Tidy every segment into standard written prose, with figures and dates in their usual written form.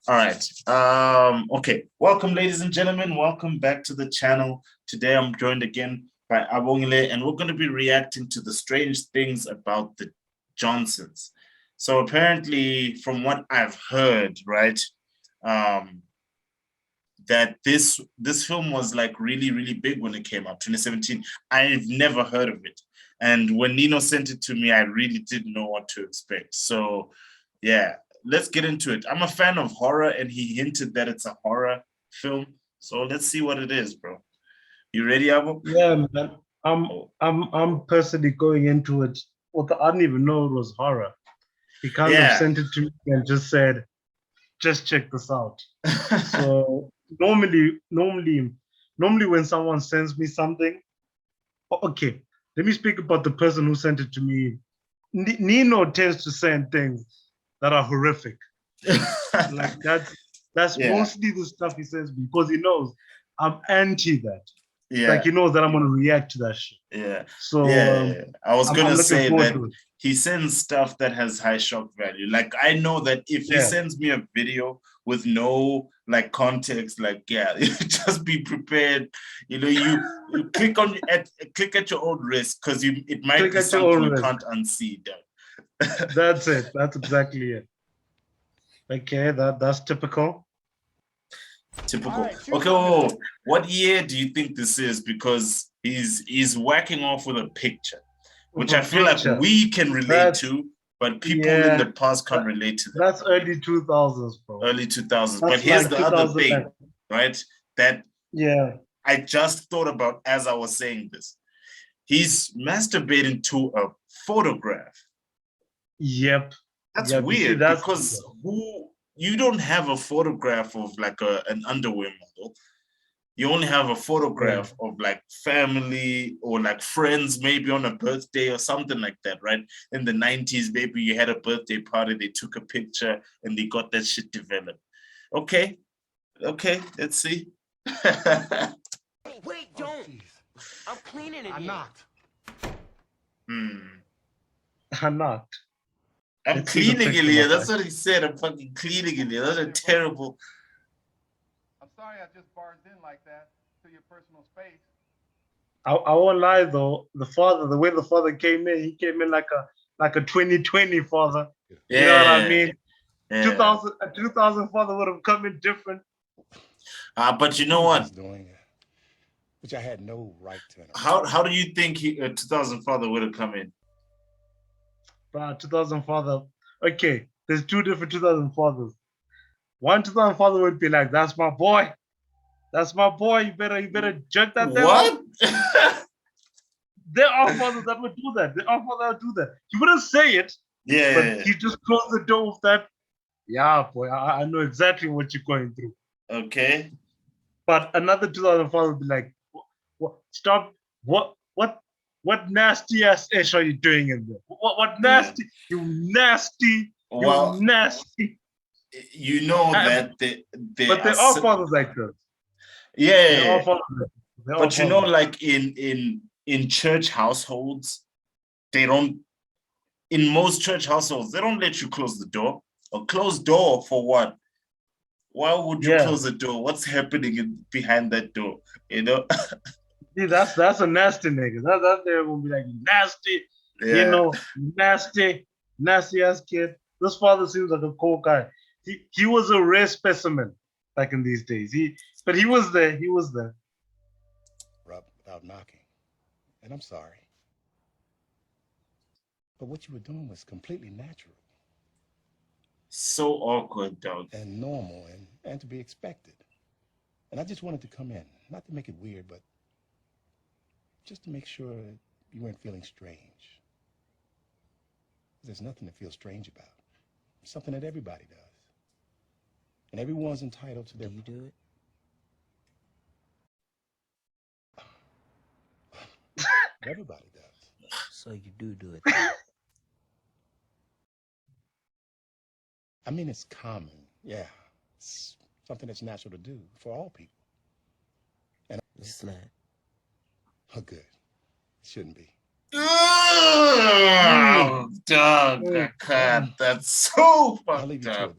All right. Okay. Welcome, ladies and gentlemen. Welcome back to the channel. Today I'm joined again by Abongile, and we're going to be reacting to the strange things about the Johnsons. So apparently, from what I've heard, right, that this film was like really, really big when it came out, 2017. I've never heard of it. And when Nino sent it to me, I really didn't know what to expect. So yeah, let's get into it. I'm a fan of horror, and he hinted that it's a horror film. So let's see what it is, bro. You ready, Abu? Yeah, man. I'm personally going into it. Well, I didn't even know it was horror. He kind of Yeah. sent it to me and just said, "Just check this out." So normally when someone sends me something, okay, let me speak about the person who sent it to me. Nino tends to send things that are horrific. Like that's mostly the stuff he sends me because he knows I'm anti that. Yeah. Like he knows that I'm gonna react to that shit. Yeah. So Yeah. I was gonna say that to it. he sends stuff that has high shock value. Like I know that if he sends me a video with no like context, like just be prepared. You know, you click at your own risk because it might be something you can't unsee. That's it. That's exactly it. Okay, that's typical. Typical. Okay, what year do you think this is? Because he's whacking off with a picture, which I feel like we can relate to, but people in the past can't relate to that. That's early 2000s, bro. Early 2000s. But here's the other thing, right? That I just thought about as I was saying this. He's masturbating to a photograph. Yep. That's weird because you don't have a photograph of like an underwear model. You only have a photograph of like family or like friends, maybe on a birthday or something like that, right? In the 90s, maybe you had a birthday party, they took a picture and they got that shit developed. Okay, let's see. Wait, don't. I'm cleaning it. I'm not. I'm not. I'm cleaning it here. That's what he said. I'm fucking cleaning it here. That's a terrible. I'm sorry I just barged in like that to your personal space. I won't lie though. The way the father came in, he came in like a 2020 father. Yeah. You know what I mean? Yeah. 2000 father would have come in different. But you know what? Which I had no right to. How do you think 2000 father would have come in? 2000 father. Okay, there's two different 2000 fathers. One 2000 father would be like, "That's my boy. That's my boy. You better jerk that thing." What? There are fathers that would do that. There are fathers that would do that. He wouldn't say it. Yeah. But he just closed the door with that. Yeah, boy, I know exactly what you're going through. Okay. But another 2000 father would be like, "Stop! What nasty ass ish are you doing in there? What nasty? You nasty! You nasty!" You know that but there are fathers like this. Yeah. But you know, like in church households, they don't. In most church households, they don't let you close the door. A closed door for what? Why would you close the door? What's happening behind that door? You know. See, that's a nasty nigga. That's there gonna be like nasty, you know, nasty ass kid. This father seems like a cool guy. He was a rare specimen back in these days. But he was there. He was there. Rub without knocking, and I'm sorry, but what you were doing was completely natural. So awkward, dog. And normal, and to be expected. And I just wanted to come in, not to make it weird, but just to make sure you weren't feeling strange. There's nothing to feel strange about. It's something that everybody does. And everyone's entitled to their... Do you do it? Everybody does. So you do it. I mean, it's common. Yeah. It's something that's natural to do for all people. And it's not. Oh, good. It shouldn't be. Oh, dog, God, that's so fucked up.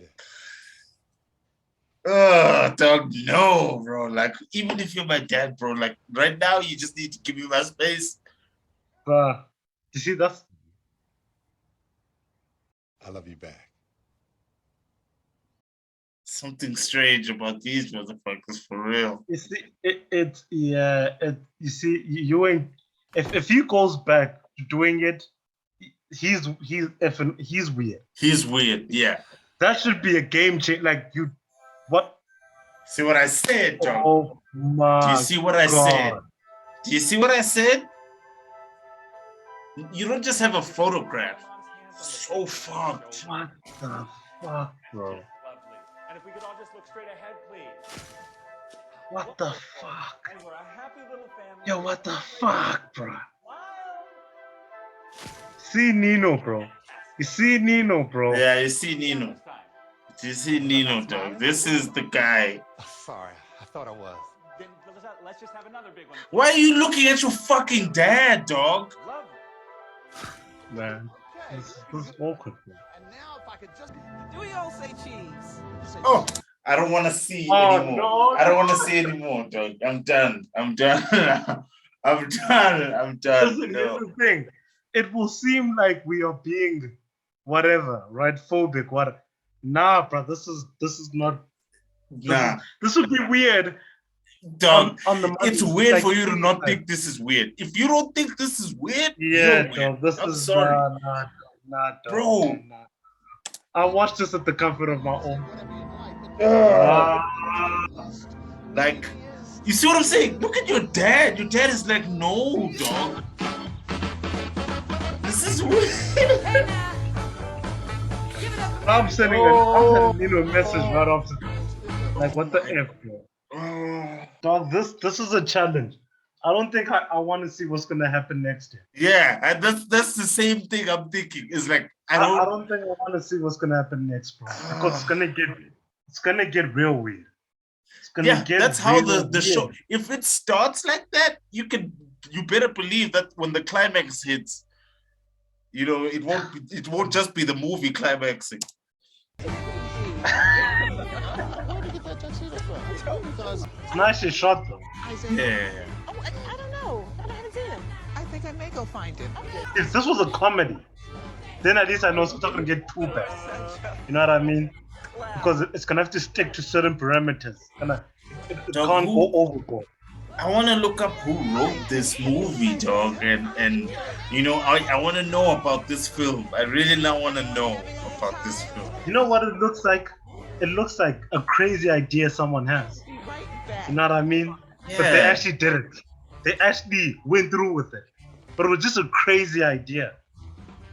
dog, no, bro. Like, even if you're my dad, bro, like, right now, you just need to give me my space. You see, that's... I love you back. Something strange about these motherfuckers, for real. You see, you see, you ain't... If he goes back to doing it, he's weird. He's weird, yeah. That should be a game change. Like, you... What? See what I said, dog? Oh, my Do you see what I said? God. Do you see what I said? You don't just have a photograph. So fucked. What the fuck, bro? And if we could all just look straight ahead, please. What the fuck? And we're a happy little family. Yo, what the fuck, bro? See Nino, bro. You see Nino, bro. Yeah, you see Nino. You see Nino, dog. This is the guy. Sorry, I thought I was. Then let's just have another big one. Why are you looking at your fucking dad, dog? Love Man, this is awkward, bro. And now if I could just... Do we all say cheese? Oh, I don't want to see anymore. No, I don't want to see anymore, dog. I'm done. I'm done. I'm done. I'm done. Listen, No. here's the thing. It will seem like we are being whatever, right? Phobic, what? Nah, bro. This is not. Nah, This would be weird. dog. On the It's weird like, for you to not like, think this is weird. If you don't think this is weird, Yeah, you're weird. dog. This I'm is sorry. nah, dog, Bro. nah. I watched this at the comfort of my own. Like, you see what I'm saying? Look at your dad. Your dad is like, no, dog. This is weird. I'm sending a message right after. Like, what the F, bro? Dog, this is a challenge. I don't think I want to see what's gonna happen next year. Yeah, and that's the same thing I'm thinking. It's like I don't think I want to see what's gonna happen next, bro. Because it's gonna get real weird. It's gonna get that's how the weird. show. If it starts like that, you better believe that when the climax hits, you know, it won't just be the movie climaxing. It's nicely shot though. Yeah. Oh, I don't know. I haven't seen him. I think I may go find him. If this was a comedy, then at least I know it's not gonna get too bad. You know what I mean? Because it's gonna have to stick to certain parameters. It Dog, can't go overboard. I want to look up who wrote this movie, dog, and you know, I want to know about this film. I really now want to know about this film. You know what it looks like? It looks like a crazy idea someone has. Be right back. You know what I mean? Yeah. But they actually did it. They actually went through with it. But it was just a crazy idea.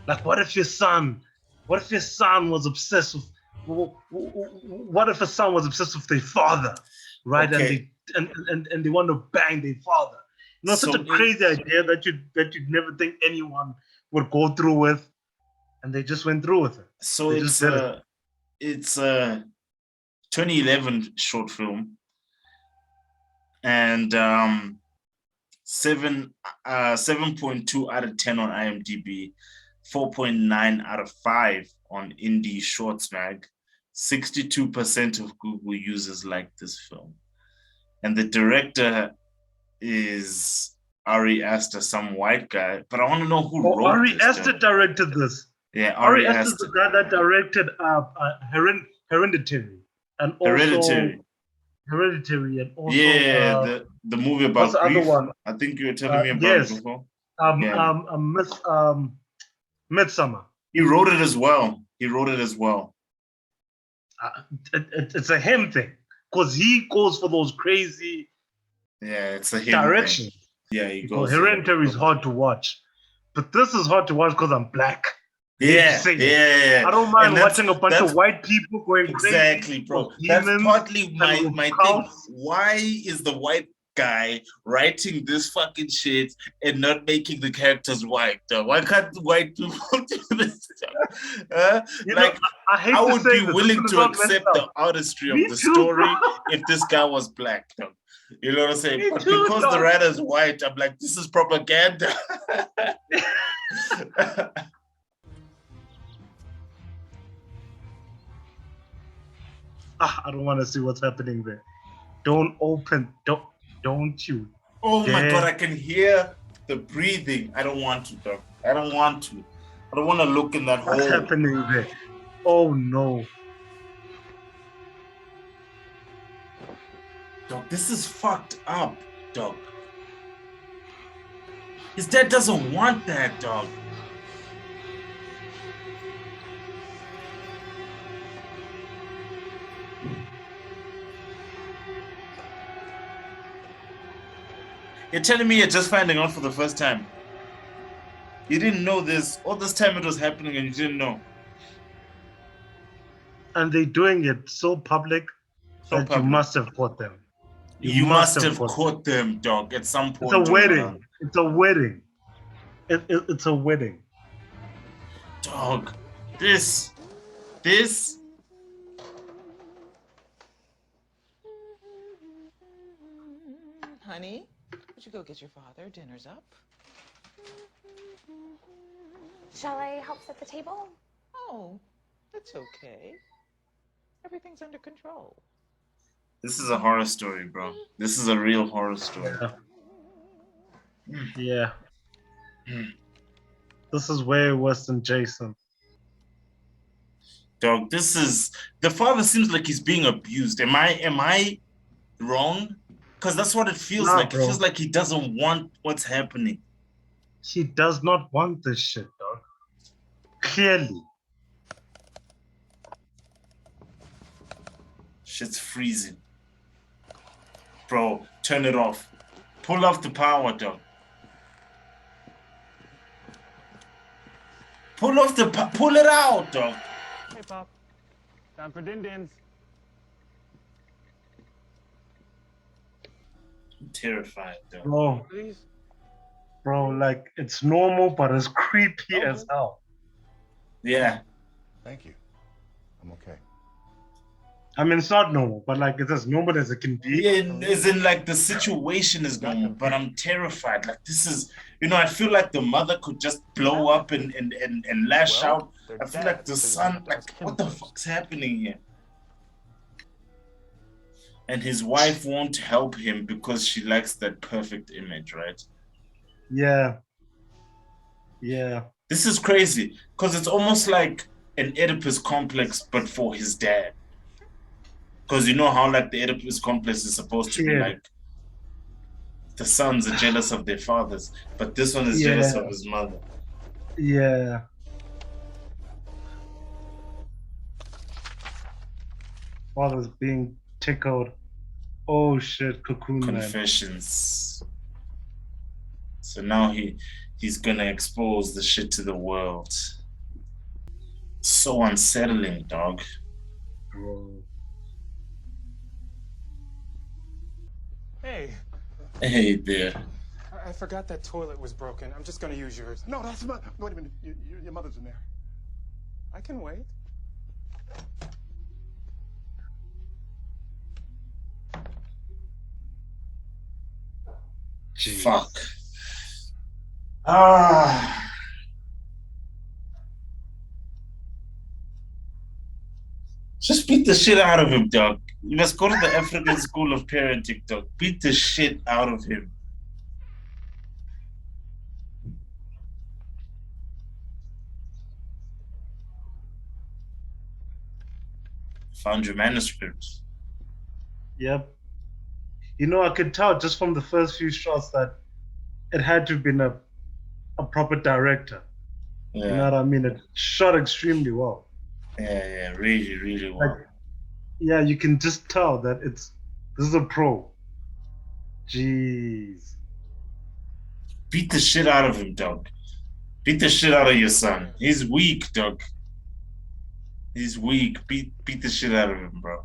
Like, what if your son was obsessed with? What if a son was obsessed with their father, right? Okay. And they want to bang their father. You know, So such a crazy idea that you'd never think anyone would go through with, and they just went through with it. So They just did it. it's a 2011 short film, and 7.2 out of 10 on IMDb, 4.9 out of 5 on Indie Shorts Mag. 62% of Google users like this film, and the director is Ari Aster, some white guy. But I want to know who wrote Ari this. Aster though. directed this. Yeah, Ari Ari Aster's Aster. the guy that directed Hereditary and also Hereditary. and also Yeah, the movie about what's the other grief. one? I think you were telling me about yes. it before. Midsummer. He wrote it as well. It's a him thing because he goes for those crazy Yeah, it's a him directions. thing. Yeah, he Because goes. Hereditary is hard to watch, but this is hard to watch because I'm black. Yeah, Say it. yeah. I don't mind And that's- watching a bunch that's- of white people going Exactly, crazy. bro. for That's demons partly my and thing. cows. Why is the white guy writing this fucking shit and not making the characters white? Though? Why can't the white people do this? You Like, know, I hate I to would say be this, willing this is to not messed accept up. the artistry Me of the too, story bro. if this guy was black, though. You know what I'm saying? Me But too, because the dog. writer's white, I'm like, this is propaganda. I don't want to see what's happening there. Don't open. Don't you? Oh my dare. god, I can hear the breathing. I don't want to, dog. I don't want to. I don't want to look in that What's hole. happening there? Oh no. Dog, this is fucked up, dog. His dad doesn't want that, dog. You're telling me you're just finding out for the first time. You didn't know this. All this time it was happening and you didn't know. And they're doing it so public So that public. you must have caught them. You must have caught them, dog, at some point. It's a wedding. It's a wedding. It's a wedding. Dog, this. Honey, would you go get your father? Dinner's up. Shall I help set the table? Oh, that's okay. Everything's under control. This is a horror story, bro. This is a real horror story. Yeah. This is way worse than Jason. Dog, this is the father seems like he's being abused. Am I wrong? Because that's what it feels like. Bro. It feels like he doesn't want what's happening. He does not want this shit, dog. Clearly. Shit's freezing. Bro, turn it off. Pull off the power, dog. Pull it out, dog. Hey, Pop. Time for din-dins. I'm terrified, dog. Bro, Please. bro, like it's normal, but it's creepy as hell. Yeah. Thank you. I'm okay. I mean, it's not normal, but like it's as normal as it can be. Yeah, as in like the situation is normal, but I'm terrified. Like this is, I feel like the mother could just blow up and lash out. I feel like the son, like what the fuck's happening here? And his wife won't help him because she likes that perfect image, right? Yeah. Yeah. This is crazy because it's almost like an Oedipus complex, but for his dad. Because you know how like the Oedipus complex is supposed to be like the sons are jealous of their fathers, but this one is jealous of his mother. Yeah. Father's being tickled. Oh shit, cocoon man. Confessions. So now he's gonna expose the shit to the world. So unsettling, dog. Bro. Hey. Hey there. I forgot that toilet was broken. I'm just gonna use yours. No, that's not. Wait a minute. Your mother's in there. I can wait. Jeez. Fuck. Ah. Just beat the shit out of him, dog. You must go to the African School of Parenting, dog. Beat the shit out of him. Found your manuscript. Yep. I could tell just from the first few shots that it had to have been a proper director. Yeah. You know what I mean? It shot extremely well. Yeah, really, really well. Like, yeah, you can just tell that this is a pro. Jeez. Beat the shit out of him, dog. Beat the shit out of your son. He's weak, dog. He's weak. Beat the shit out of him, bro.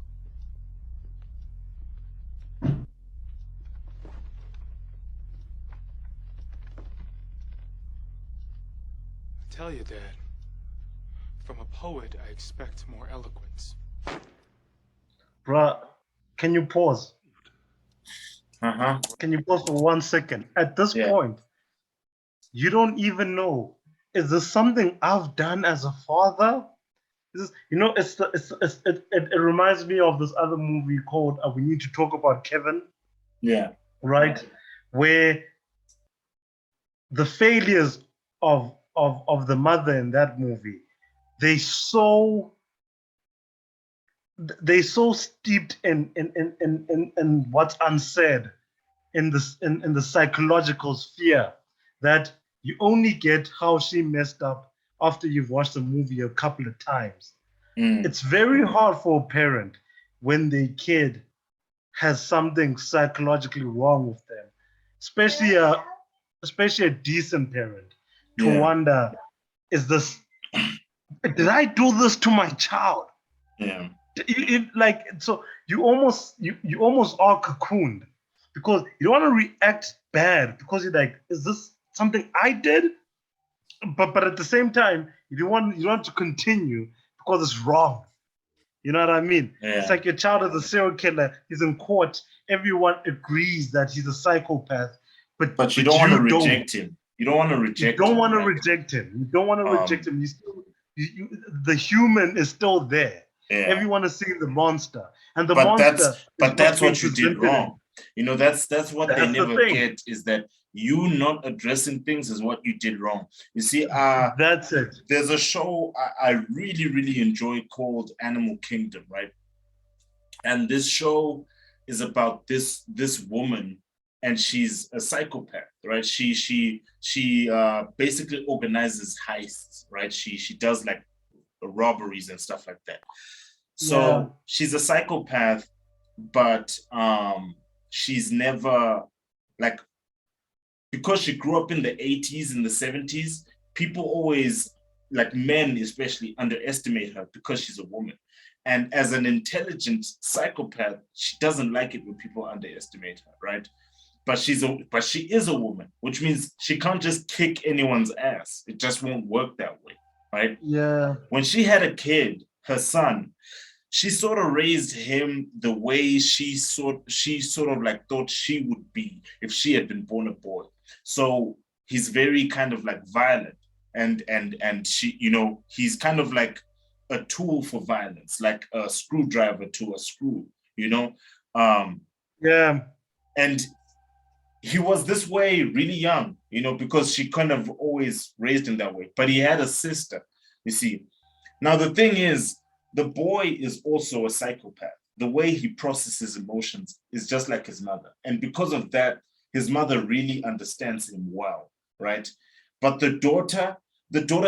Tell you, Dad. From a poet, I expect more eloquence. Bruh, can you pause? Uh-huh. Can you pause for 1 second? At this point, you don't even know, is this something I've done as a father? It reminds me of this other movie called We Need to Talk About Kevin. Yeah. Right, where the failures of the mother in that movie, they so steeped in what's unsaid, in the psychological sphere, that you only get how she messed up after you've watched the movie a couple of times. It's very hard for a parent when their kid has something psychologically wrong with them, especially a decent parent, to wonder, did I do this to my child? Yeah. So you almost are cocooned, because you don't want to react bad, because you're like, is this something I did? But at the same time, you want to continue because it's wrong. You know what I mean? Yeah. It's like your child is a serial killer. He's in court. Everyone agrees that he's a psychopath, but you don't want to reject him. You don't want to reject him. You don't want to reject him. You don't want to reject him. The human is still there. Yeah. Everyone is seeing the monster, and the monster. That's what you did wrong. That's what they never get, is that you not addressing things is what you did wrong. You see, that's it. There's a show I really, really enjoy called Animal Kingdom, right? And this show is about this woman, and she's a psychopath, right? She basically organizes heists, right? She does like robberies and stuff like that. So she's a psychopath, but she's never, like, because she grew up in the 80s and the 70s, people always, like men especially, underestimate her because she's a woman. And as an intelligent psychopath, she doesn't like it when people underestimate her, right? But she is a woman, which means she can't just kick anyone's ass. It just won't work that way, right? Yeah. When she had a kid, her son, she sort of raised him the way she sort of like thought she would be if she had been born a boy. So he's very kind of like violent, and she, he's kind of like a tool for violence, like a screwdriver to a screw, And he was this way really young, because she kind of always raised him that way. But he had a sister, you see. Now the thing is, the boy is also a psychopath. The way he processes emotions is just like his mother. And because of that, his mother really understands him well, right? But the daughter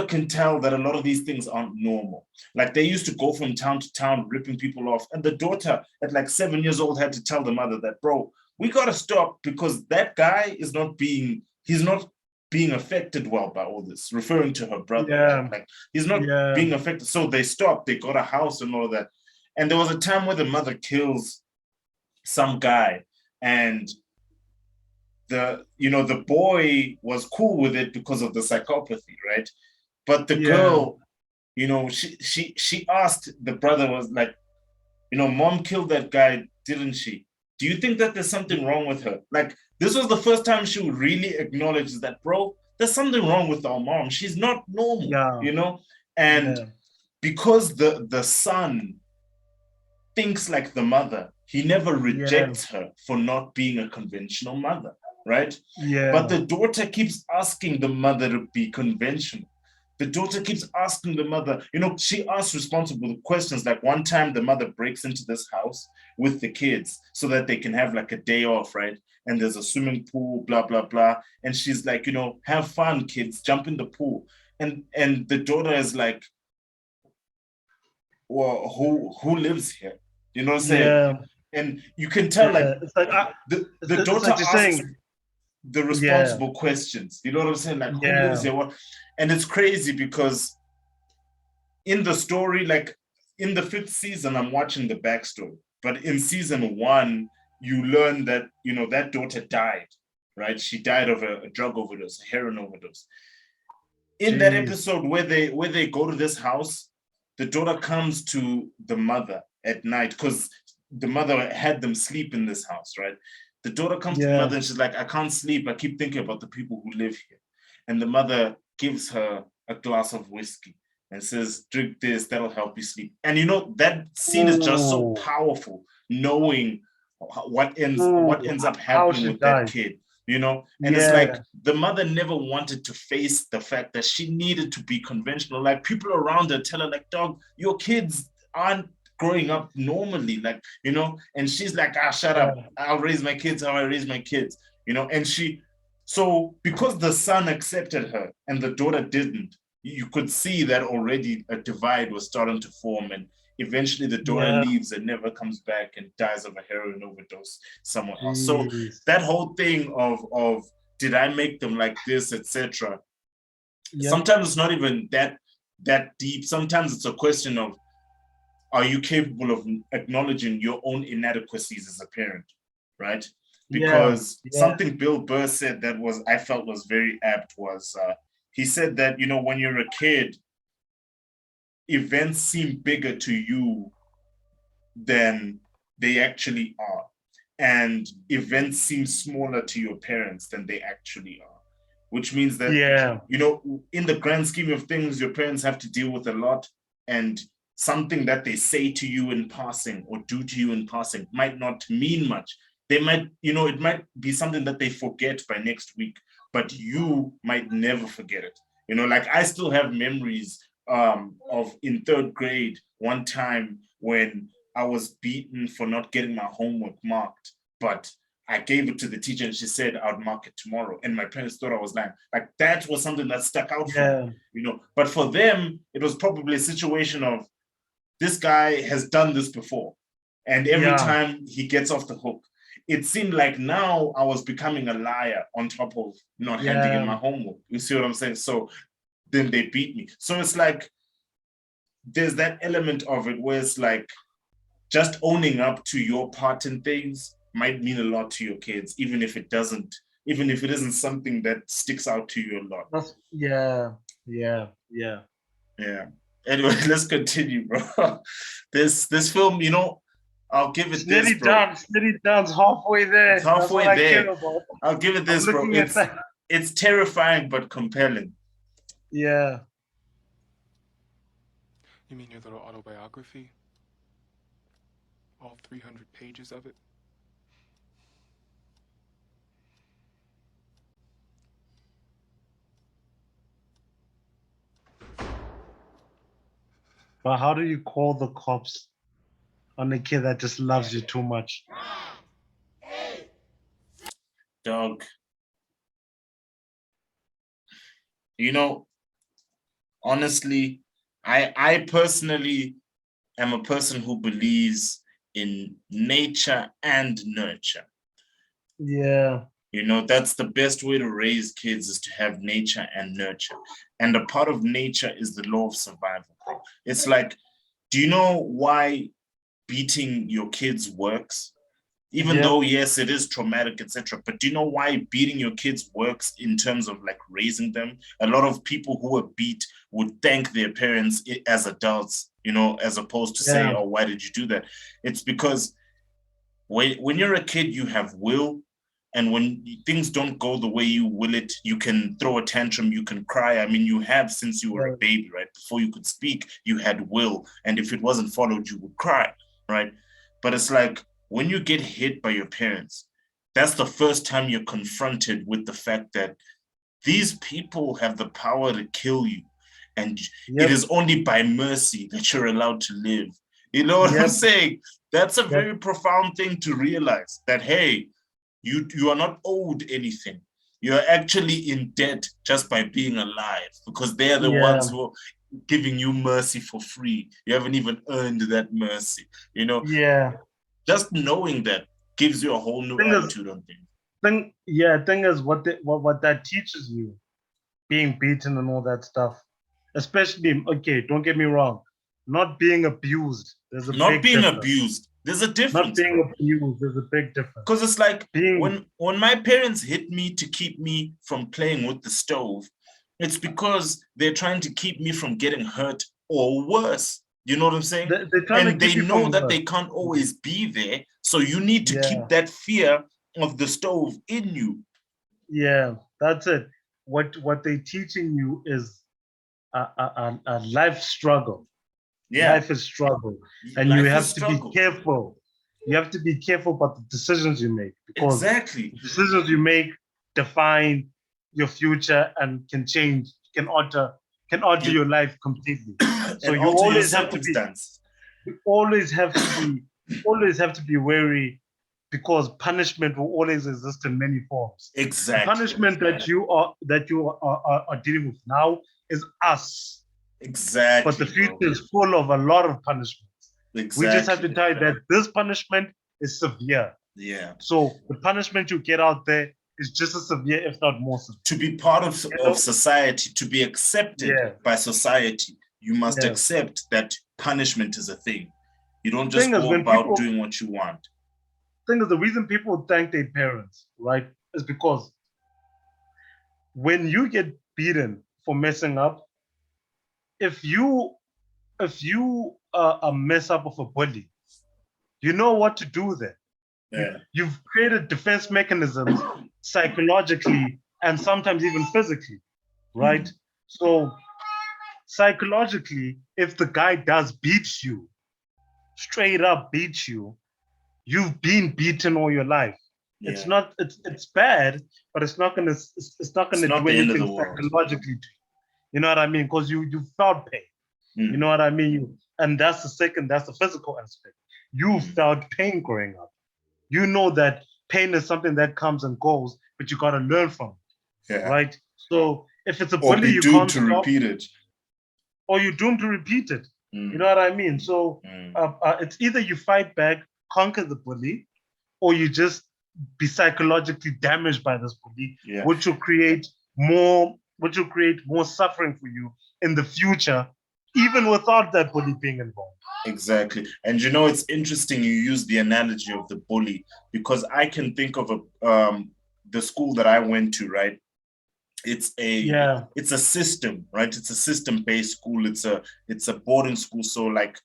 can tell that a lot of these things aren't normal. Like, they used to go from town to town, ripping people off. And the daughter at like 7 years old had to tell the mother that, bro, we got to stop, because that guy is not being affected well by all this, referring to her brother. Yeah. Like, he's not being affected. So they stopped, they got a house and all that. And there was a time where the mother kills some guy, and the boy was cool with it because of the psychopathy, right? But the girl, she asked, the brother was like, mom killed that guy, didn't she? Do you think that there's something wrong with her? Like, this was the first time she would really acknowledge that, bro, there's something wrong with our mom. She's not normal, And because the son thinks like the mother, he never rejects her for not being a conventional mother, right? Yeah. But the daughter keeps asking the mother to be conventional. The daughter keeps asking the mother, she asks responsible questions. Like, one time the mother breaks into this house with the kids so that they can have like a day off, right? And there's a swimming pool, blah, blah, blah. And she's like, have fun, kids, jump in the pool. And the daughter is like, well, who lives here? You know what I'm saying? Yeah. And you can tell, like, the daughter asks the responsible questions. You know what I'm saying? Like, who lives here? What? And it's crazy because in the story, like in the 5th season, I'm watching the backstory. But in season 1, you learn that, that daughter died, right? She died of a drug overdose, a heroin overdose. In that episode where they go to this house, the daughter comes to the mother at night, because the mother had them sleep in this house, right? The daughter comes to the mother and she's like, I can't sleep. I keep thinking about the people who live here. And the mother gives her a glass of whiskey and says, drink this, that'll help you sleep. And you know, that scene is just so powerful, knowing what ends up happening with that kid, you know? And it's like the mother never wanted to face the fact that she needed to be conventional. Like people around her tell her, like, dog, your kids aren't growing up normally, like, you know, and she's like, shut up, I'll raise my kids how I raise my kids, you know. And so because the son accepted her and the daughter didn't, you could see that already a divide was starting to form, and eventually the daughter leaves and never comes back and dies of a heroin overdose somewhere else. So that whole thing of did I make them like this, etc. Sometimes it's not even that deep. Sometimes it's a question of, are you capable of acknowledging your own inadequacies as a parent, right? Because something Bill Burr said that I felt was very apt was, he said that, you know, when you're a kid, events seem bigger to you than they actually are. And events seem smaller to your parents than they actually are. Which means that, you know, in the grand scheme of things, your parents have to deal with a lot, and something that they say to you in passing or do to you in passing might not mean much. They might, you know, it might be something that they forget by next week, but you might never forget it. You know, like I still have memories of in third grade, one time when I was beaten for not getting my homework marked, but I gave it to the teacher and she said, I'll mark it tomorrow. And my parents thought I was lying. Like that was something that stuck out for me, you know. But for them, it was probably a situation of, this guy has done this before. And every time he gets off the hook. It seemed like now I was becoming a liar on top of not handing in my homework. You see what I'm saying? So then they beat me. So it's like, there's that element of it where it's like, just owning up to your part in things might mean a lot to your kids, even if it isn't something that sticks out to you a lot. Yeah. Anyway, let's continue, bro. This film, you know, I'll give it this, bro. Steady down's halfway there. It's halfway there. I'll give it this, bro. It's terrifying but compelling. Yeah. You mean your little autobiography? All 300 pages of it? But how do you call the cops on a kid that just loves you too much? Dog. You know, honestly, I personally am a person who believes in nature and nurture. Yeah. You know, that's the best way to raise kids, is to have nature and nurture. And a part of nature is the law of survival, bro. It's like, do you know why beating your kids works? Even though, yes, it is traumatic, etc. But do you know why beating your kids works in terms of like raising them? A lot of people who are beat would thank their parents as adults, you know, as opposed to say, oh, why did you do that? It's because when you're a kid, you have will. And when things don't go the way you will it, you can throw a tantrum, you can cry. I mean, you have since you were a baby, right? Before you could speak, you had will. And if it wasn't followed, you would cry, right? But it's like, when you get hit by your parents, that's the first time you're confronted with the fact that these people have the power to kill you. And it is only by mercy that you're allowed to live. You know what I'm saying? That's a very profound thing to realize, that, hey, you are not owed anything. You're actually in debt just by being alive, because they're the ones who are giving you mercy for free. You haven't even earned that mercy, you know? Just knowing that gives you a whole new attitude on things. Thing is, what that teaches you, being beaten and all that stuff, especially, okay, don't get me wrong, not being abused. There's a not being difference. Abused. There's a difference. Not being abused, there's a big difference. Because it's like, when my parents hit me to keep me from playing with the stove, it's because they're trying to keep me from getting hurt or worse. You know what I'm saying? And they know that they can't always be there. So you need to keep that fear of the stove in you. Yeah, that's it. What they're teaching you is a life struggle. Yeah. Life is struggle, and Life you is have to struggle. be careful. You have to be careful about the decisions you make, because Exactly. the decisions you make define your future and can change, can alter your life completely. So And you alter your always have to be, circumstance. you always have to be wary, because punishment will always exist in many forms. Exactly. The punishment that you are dealing with now is us. Exactly. But the future is full of a lot of punishments. Exactly. We just have to tell you that this punishment is severe. Yeah. So the punishment you get out there is just as severe, if not more severe. To be part of society, to be accepted by society, you must accept that punishment is a thing. You don't just go about doing what you want. Thing is, the reason people thank their parents, right, is because when you get beaten for messing up, if you mess up with a bully, you know what to do then. Yeah. You've created defense mechanisms psychologically and sometimes even physically, right? So psychologically, if the guy does beat you, straight up beat you, you've been beaten all your life. Yeah. It's bad, but it's not gonna do anything psychologically to you. You know what I mean? Because you felt pain. You know what I mean? And that's the physical aspect. You felt pain growing up. You know that pain is something that comes and goes, but you gotta learn from it. Yeah. Right? So if it's a bully, you can't stop, repeat it. Or you're doomed to repeat it. You know what I mean? So it's either you fight back, conquer the bully, or you just be psychologically damaged by this bully, which will create more suffering for you in the future, even without that bully being involved. Exactly. And you know, it's interesting you use the analogy of the bully, because I can think of the school that I went to, right? It's a system, right? It's a system-based school. It's a boarding school. So like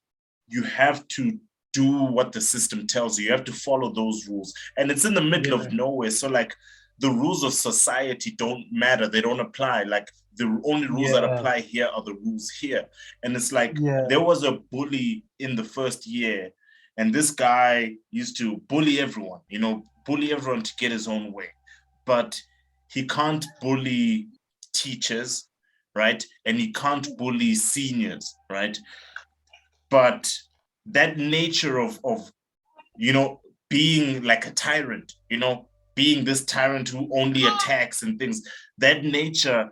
you have to do what the system tells you. You have to follow those rules. And it's in the middle of nowhere. So like the rules of society don't matter. They don't apply. Like the only rules that apply here are the rules here. And it's like there was a bully in the first year, and this guy used to bully everyone, bully everyone to get his own way. But he can't bully teachers, right? And he can't bully seniors, right? But that nature of being like a tyrant, being this tyrant who only attacks and things, that nature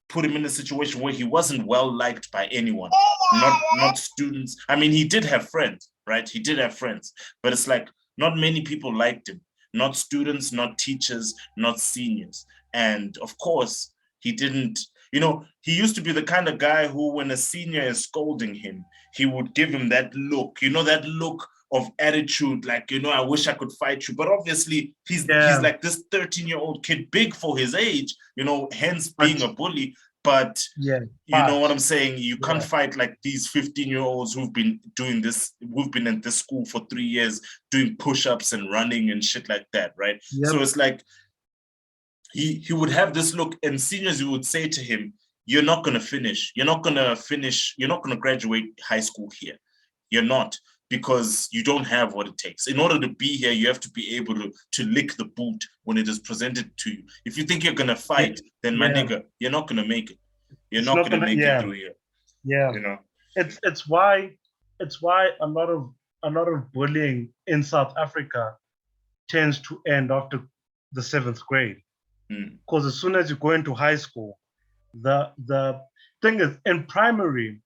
put him in a situation where he wasn't well liked by anyone, not students. I mean, he did have friends, right? He did have friends, but it's like not many people liked him. Not students, not teachers, not seniors. And of course, he didn't, he used to be the kind of guy who, when a senior is scolding him, he would give him that look, that look of attitude, like, I wish I could fight you. But obviously, he's like this 13-year-old kid, big for his age, hence being a bully. But you know what I'm saying? You can't fight like these 15-year-olds who've been doing this, who've been in this school for 3 years, doing push-ups and running and shit like that, right? Yep. So it's like he would have this look, and seniors would say to him, you're not going to finish. You're not going to graduate high school here. You're not, because you don't have what it takes. In order to be here, you have to be able to lick the boot when it is presented to you. If you think you're going to fight, then my nigga, you're not going to make it. You're not going to make it through here. Yeah. It's why a lot of bullying in South Africa tends to end after the 7th grade. Because as soon as you go into high school, the thing is, in primary,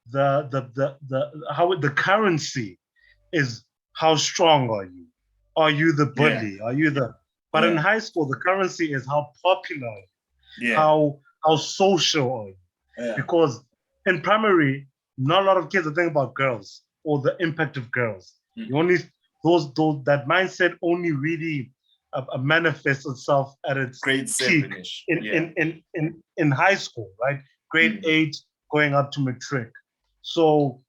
the currency is how strong are you? Are you the bully? Are you but in high school, the currency is how popular are you? How social are you? Because in primary, not a lot of kids are thinking about girls or the impact of girls. You only that mindset only really manifests itself at its grade 7-ish in high school, right? Grade 8 going up to matric. So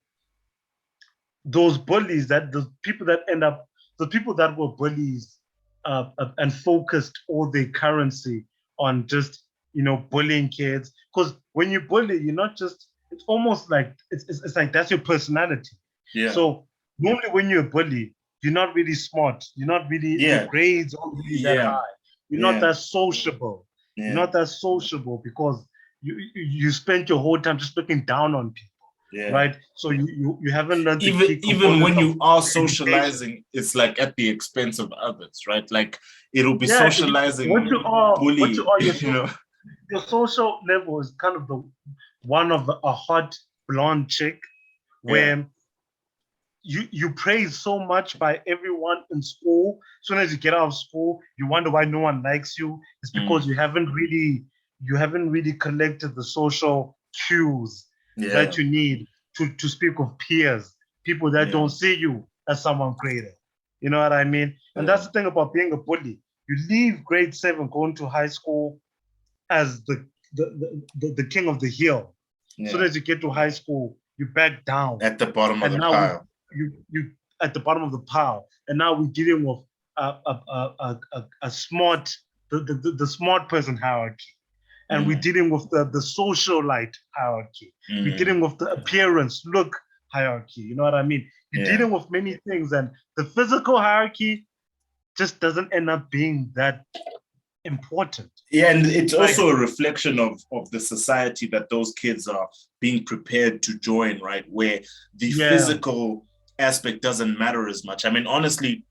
those bullies, the people that were bullies and focused all their currency on just bullying kids. Because when you bully, you're not just, it's almost like, it's like that's your personality. Yeah. So normally when you're a bully, you're not really smart. You're not really, your grades aren't really that high. You're not that sociable. You're not that sociable because you spent your whole time just looking down on people, right? So you haven't learned even when you are socializing, it's like at the expense of others, right? Like it'll be socializing, bullying. Your social level is kind of a hot blonde chick where you praise so much by everyone in school. As soon as you get out of school, you wonder why no one likes you. It's because you haven't really collected the social cues that you need to speak of peers, people that don't see you as someone greater. You know what I mean? And that's the thing about being a bully. You leave grade 7 going to high school as the king of the hill. As soon as you get to high school, you back down at the bottom of the pile. You at the bottom of the pile, and now we're dealing with a smart the smart person hierarchy, and we're dealing with the socialite hierarchy. We're dealing with the appearance, look hierarchy. You know what I mean? You're dealing with many things, and the physical hierarchy just doesn't end up being that important. Yeah, and it's also a reflection of the society that those kids are being prepared to join, right? Where the physical aspect doesn't matter as much. I mean, honestly,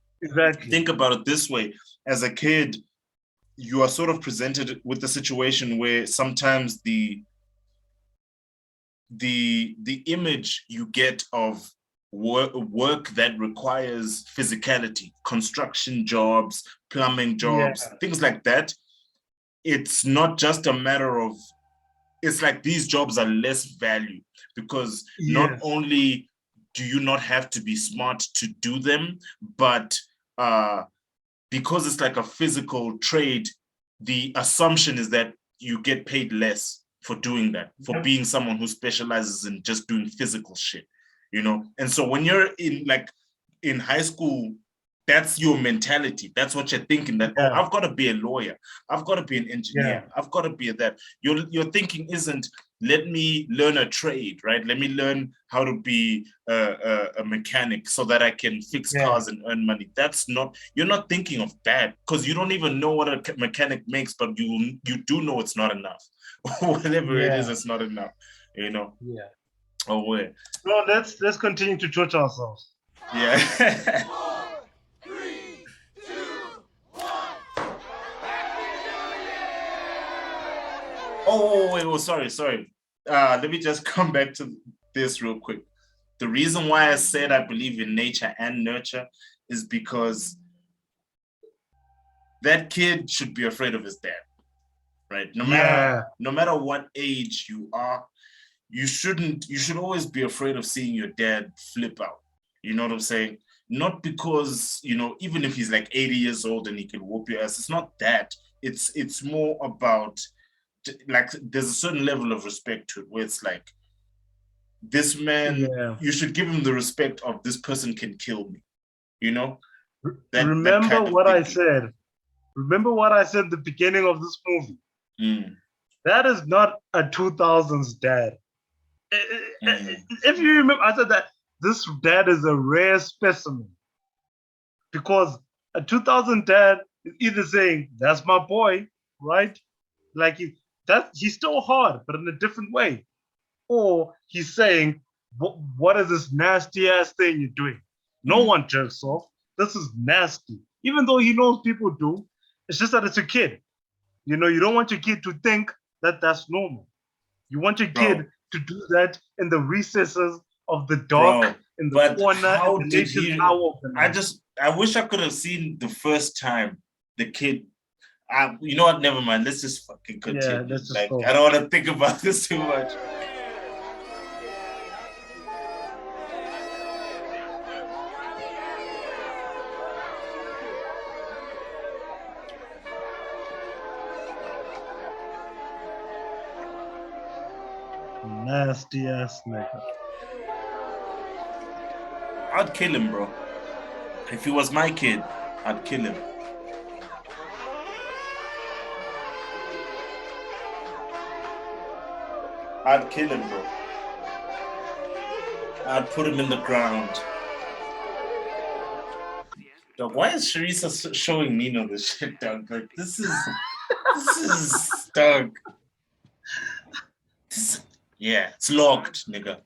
think about it this way. As a kid, you are sort of presented with the situation where sometimes the image you get of work that requires physicality, construction jobs, plumbing jobs, things like that, it's not just a matter of, it's like these jobs are less value because not only do you not have to be smart to do them, but because it's like a physical trade, the assumption is that you get paid less for doing that, for being someone who specializes in just doing physical shit, And so when you're in high school, that's your mentality. That's what you're thinking, that, oh, I've got to be a lawyer. I've got to be an engineer. I've got to be that. Your thinking isn't, let me learn a trade, right? Let me learn how to be a mechanic so that I can fix cars and earn money. You're not thinking of that because you don't even know what a mechanic makes, but you do know it's not enough. Whatever it is, it's not enough, Yeah. Oh, wait. No, let's continue to judge ourselves. Yeah. 4, 3, 2, 1. Oh, wait, sorry. Let me just come back to this real quick. The reason why I said I believe in nature and nurture is because that kid should be afraid of his dad, right? No matter what age you are, you should always be afraid of seeing your dad flip out. You know what I'm saying? Not because, even if he's like 80 years old and he can whoop your ass, it's not that. It's more about, like, there's a certain level of respect to it where it's like, this man, you should give him the respect of this person can kill me, Remember what I said at the beginning of this movie. That is not a 2000s dad. If you remember, I said that this dad is a rare specimen because a 2000 dad is either saying, that's my boy, right? Like he's still hard, but in a different way. Or he's saying, what is this nasty ass thing you're doing? No one jerks off. This is nasty. Even though he knows people do, it's just that it's a kid. You don't want your kid to think that that's normal. You want your kid to do that in the recesses of the dark, in the corner. How did he? I wish I could have seen the first time the kid. You know what? Never mind. Let's just fucking continue. Yeah, let's just go. I don't want to think about this too much. Nasty ass nigga. I'd kill him, bro. If he was my kid, I'd kill him. I'd kill him, bro. I'd put him in the ground. Dog, why is Sharisa showing Nino this shit, dog? Like, this is dog. Yeah, it's locked, nigga.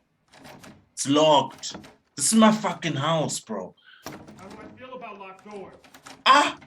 It's locked. This is my fucking house, bro. How do I feel about locked doors? Ah!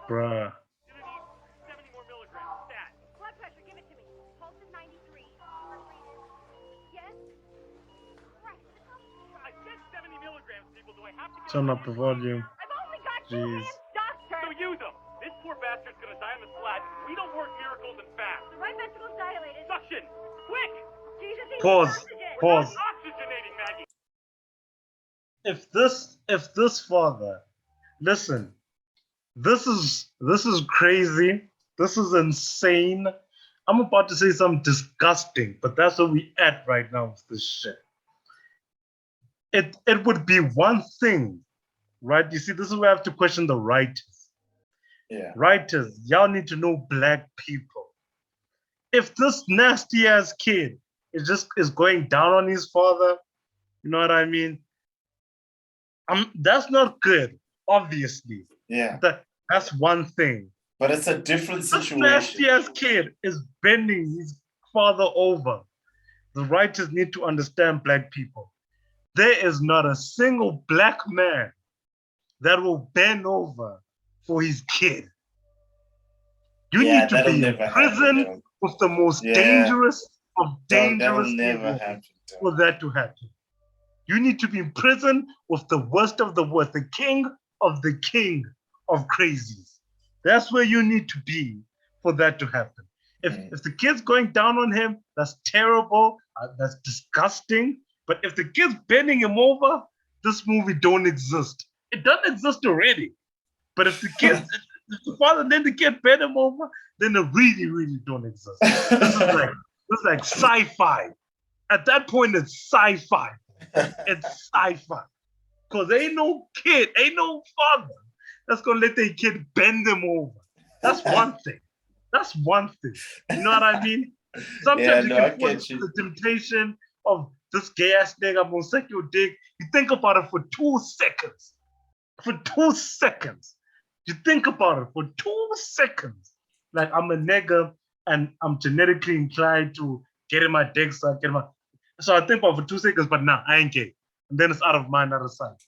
Bruh. 70 more milligrams. Stat. Blood pressure, give it to me. Pulse is 93. Yes? Right. I said 70 milligrams, people. Do I have to Turn up the volume. I've only got 2 Jeez. hands, doctor. So use them. This poor bastard's gonna die on the splat. We don't work miracles and fast. The right ventricle's dilated. Suction. Quick. Jesus, he Pause. needs oxygen. Pause. Oxygenating, Maggie. If this father, listen, this is crazy. This is insane. I'm about to say something disgusting, but that's where we at right now with this shit. It would be one thing, right? You see, this is where I have to question the writers. Yeah. Writers, y'all need to know black people. If this nasty ass kid is going down on his father, you know what I mean? That's not good, obviously. Yeah. That's one thing. But it's a different This situation. nasty ass kid is bending his father over. The writers need to understand black people. There is not a single black man that will bend over for his kid. You need to be in prison with the most dangerous of dangerous people for that to happen. You need to be in prison with the worst of the worst, the king of crazies. That's where you need to be for that to happen. If the kid's going down on him, that's terrible. That's disgusting. But if the kid's bending him over, this movie don't exist. It doesn't exist already. But if the kid, if the father and then the kid bend him over, then it really, really don't exist. This is like sci-fi. At that point, it's sci-fi. It's sci-fi. Because ain't no kid, ain't no father that's gonna let their kid bend them over. That's one thing. That's one thing. You know what I mean? Sometimes you can fall into the temptation of this gay ass nigga, I'm gonna suck your dick. You think about it for 2 seconds. For 2 seconds. You think about it for 2 seconds. Like I'm a nigga and I'm genetically inclined to get in my dick sucked. So I think about it for 2 seconds, but nah, I ain't gay. And then it's out of mind, out of sight.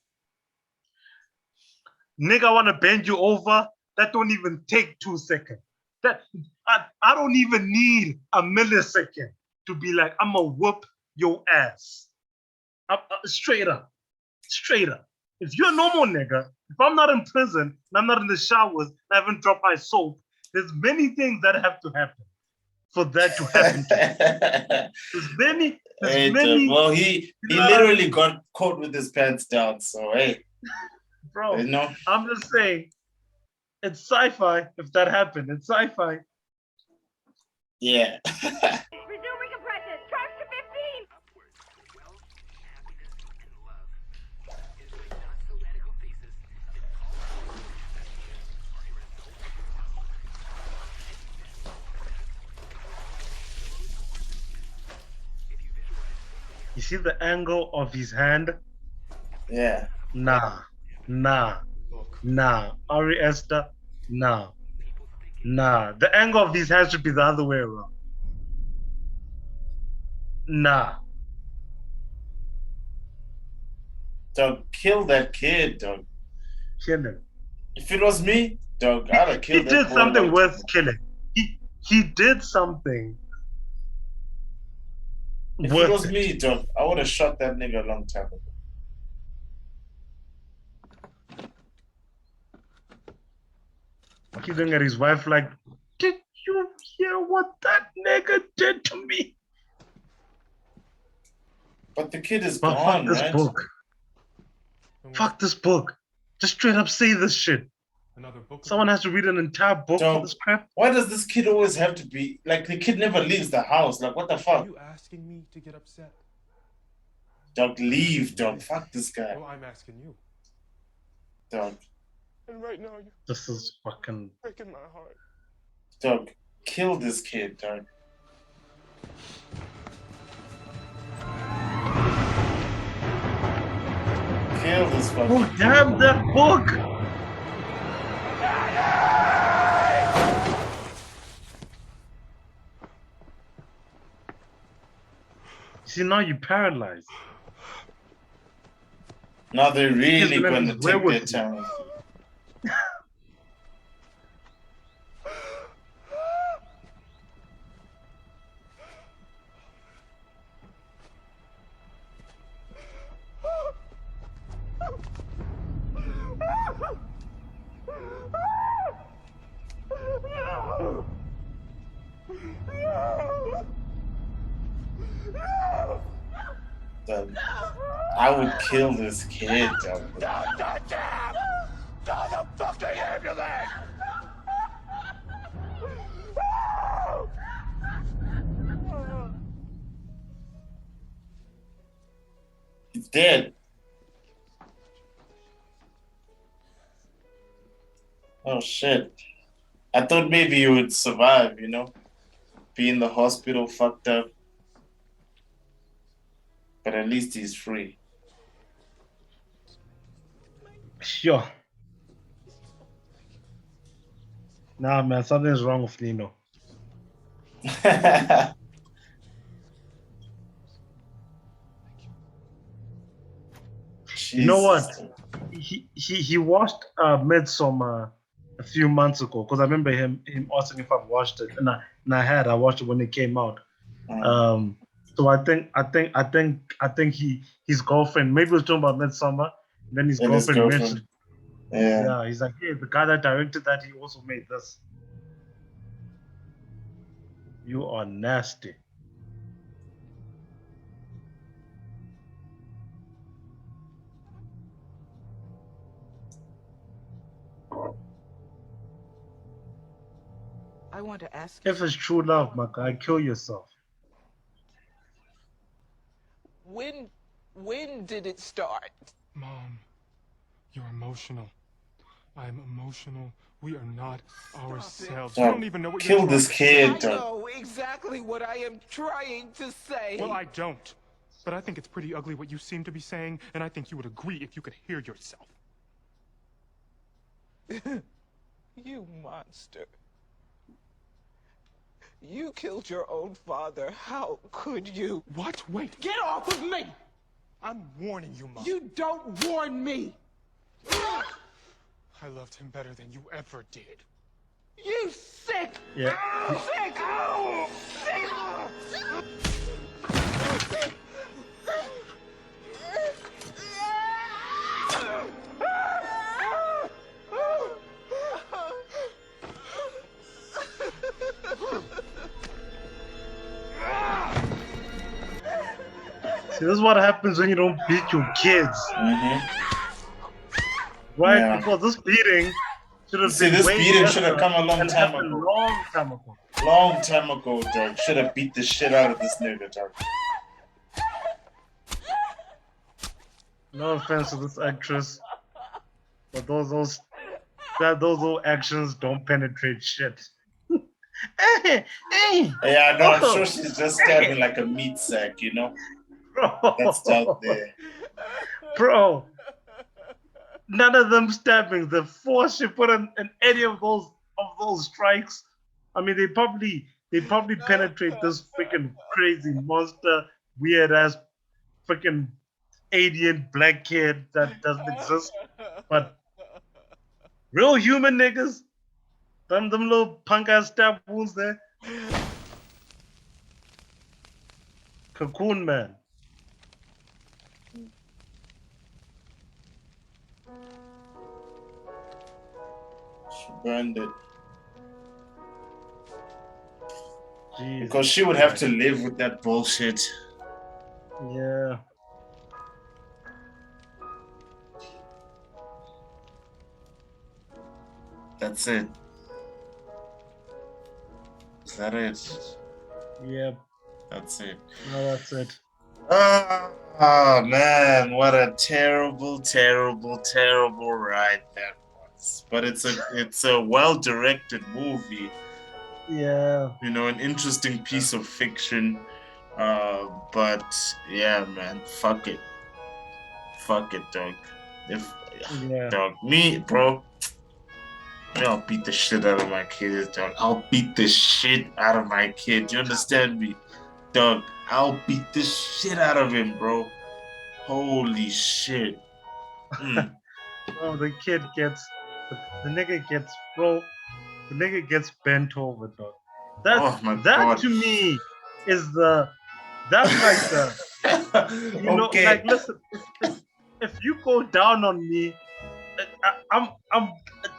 Nigga, I wanna bend you over. That don't even take 2 seconds. I don't even need a millisecond to be like, I'm gonna whoop your ass. Straight up. Straight up. If you're a normal nigga, if I'm not in prison, and I'm not in the showers, I haven't dropped my soap, there's many things that have to happen for that to happen to you. There's many. Well, he literally got caught with his pants down, so hey. Bro, you know? I'm just saying, it's sci-fi if that happened. It's sci-fi. Yeah. Resume recompression. Charge to 15. You see the angle of his hand? Yeah. Nah. Ari Aster, nah. The angle of his hand should be the other way around. Nah. Dog, kill that kid, dog. Kill him. If it was me, dog, I'd have killed that He did boy something long worth time. killing. He did something. If it was me, dog, I would have shot that nigga a long time ago. He's looking at his wife like, You hear what that nigga did to me? But the kid is But gone, fuck this right? book. Fuck this book. Just straight up say this shit. Another book. Someone has to read an entire book for this crap. Why does this kid always have to be like the kid never leaves the house? Like what the Are fuck? you asking me to get upset? Dog, leave, dog. Fuck this guy. Well, I'm asking you. Dog. And right now, you're This is fucking breaking my heart. Dog, kill this kid, dog. Kill this fucking oh damn that book! See, now you're paralyzed. Now they're really He's gonna going to be take their with you. time. Dog, I would kill this kid, dog. Call the fucking ambulance! He's dead. Oh shit. I thought maybe you would survive, you know? Be in the hospital fucked up. But at least he's free. Sure. Nah, man, something's wrong with Nino. You know what? He watched Midsummer a few months ago because I remember him asking if I've watched it, and I had. I watched it when it came out. So I think his girlfriend maybe was talking about Midsummer, and then his girlfriend mentioned. Yeah, he's like, hey, the guy that directed that, he also made this. You are nasty. I want to ask If it's true love, my guy, kill yourself. when did it start? Mom, you're emotional. I'm emotional. We are not ourselves. You don't even know what kill you're this kid. I know exactly what I am trying to say. Well, I don't. But I think it's pretty ugly what you seem to be saying, and I think you would agree if you could hear yourself. You monster. You killed your own father. How could you? What? Wait. Get off of me! I'm warning you, Mom. You don't warn me! I loved him better than you ever did. You sick! Yeah. Sick! Sick! See, this is what happens when you don't beat your kids. Right? Yeah. Because this beating should have been this way beating better should have come a long and time happened ago. Long time ago. Long time ago, dog. Should have beat the shit out of this nigga, dog. No offense to this actress, but those old actions don't penetrate shit. Yeah, I know. I'm sure she's just stabbing like a meat sack, you know? Bro. That's out there. Bro. None of them stabbing. The force she put in any of those strikes. I mean, they probably penetrate this freaking crazy monster, weird ass freaking alien black kid that doesn't exist. But real human niggas, them little punk ass stab wounds there. Cocoon man. She burned it. Jesus. Because she would have to live with that bullshit. Yeah. That's it. Is that it? Yeah. That's it. No, that's it. Oh man, what a terrible, terrible, terrible ride that was. But it's a well-directed movie. Yeah. You know, an interesting piece of fiction. But yeah, man, fuck it, dog. Dog, bro, I'll beat the shit out of my kids, dog. I'll beat the shit out of my kid. You understand me, dog? I'll beat the shit out of him, bro. Holy shit. Oh, the kid gets the nigga gets bro. The nigga gets bent over, dog. Oh my that God. to me is that's like the you know, Okay. like listen, if you go down on me,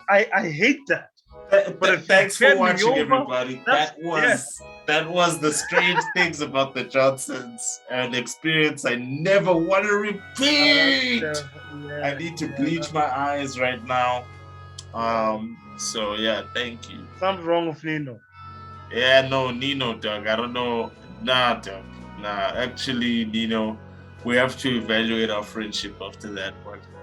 I hate that. But if Thanks you for bend me watching, over, everybody. That was the strange things about the Johnsons, an experience I never want to repeat. I need to bleach my eyes right now. So yeah, thank you. Something's wrong with Nino. Yeah, no, Nino, dog. I don't know. Nah, dog. Nah, actually, Nino, we have to evaluate our friendship after that one.